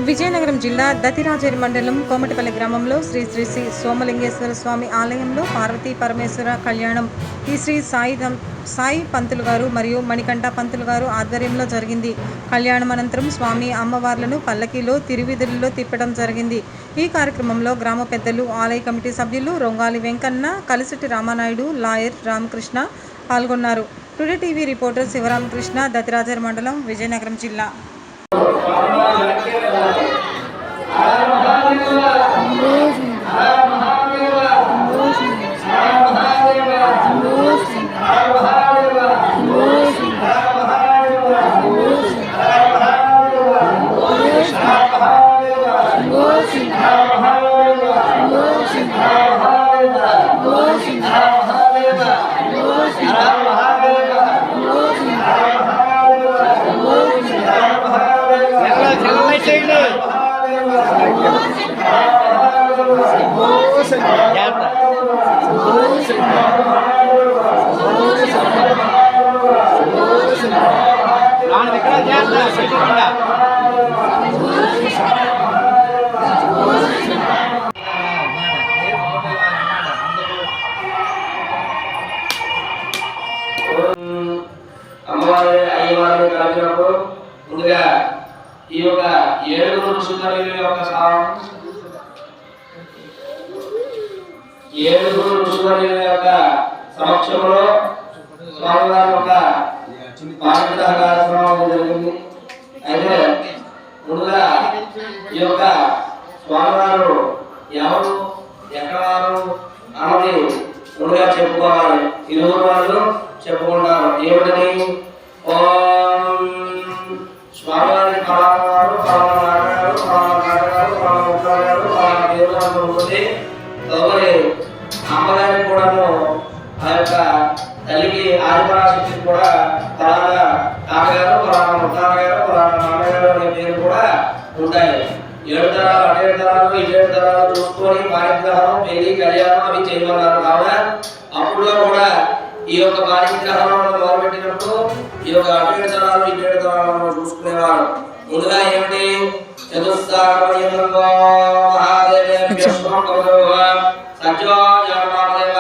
విజయనగరం జిల్లా దతిరాజేరి మండలం కోమటిపల్లి గ్రామంలో శ్రీ శ్రీ శ్రీ సోమలింగేశ్వర స్వామి ఆలయంలో పార్వతీ పరమేశ్వర కళ్యాణం ఈ శ్రీ సాయి పంతులు గారు మరియు మణికంఠ పంతులు గారు ఆధ్వర్యంలో జరిగింది. కళ్యాణం అనంతరం స్వామి అమ్మవార్లను పల్లకీలో తిరువిధుల్లో తిప్పడం జరిగింది. ఈ కార్యక్రమంలో గ్రామ పెద్దలు, ఆలయ కమిటీ సభ్యులు రొంగాలి వెంకన్న, కలిసిటి రామానాయుడు, లాయర్ రామకృష్ణ పాల్గొన్నారు. టుడే టీవీ రిపోర్టర్ శివరామకృష్ణ, దతిరాజేరి మండలం, విజయనగరం జిల్లా. అమ్మవారి అయ్యవారిని కలిపినప్పుడు ముందుగా ఈ యొక్క 7 ఋషుల యొక్క సమక్షంలో స్వామివారి యొక్క పాఠ్య కార్యక్రమం జరిగింది. అయితే ముందుగా ఈ యొక్క స్వామివారు ఎవరు, ఎక్కడ వారు అన్నది ముందుగా చెప్పుకోవాలి. ఇరువురు వాళ్ళు చెప్పుకుంటారు. ఏమిటని? ఓం స్వామివారి పరామగారు, పరమనాటగారు, పరమనాటగారు, పరమగారు, పరమ దేవుడు ఉంటుంది. తదుపరి అమ్మగారికి కూడాను ఆ యొక్క తల్లికి ఆదిపరాశక్తికి కూడా పరాగా తాతగారు, పరాగా ముత్తాతగారు, పరాగా నాన్నగారు అనే పేరు కూడా ఉంటాయి. 7 తరాలు, 7 తరాలు, 7 తరాలు చూసుకొని పారిగ్రహం, పెళ్లి, కళ్యాణం అవి చేయమన్నారు. కావున అప్పుడు కూడా ఈ యొక్క పారిగ్రహం మొదలుపెట్టినప్పుడు ఈ యొక్క 7 తరాలు, 7 తరాలను చూసుకునేవారు. ముందుగా ఏమిటి? చతుస్సాగమయంలో మహాదేవ సత్యో జగన్మాదేవ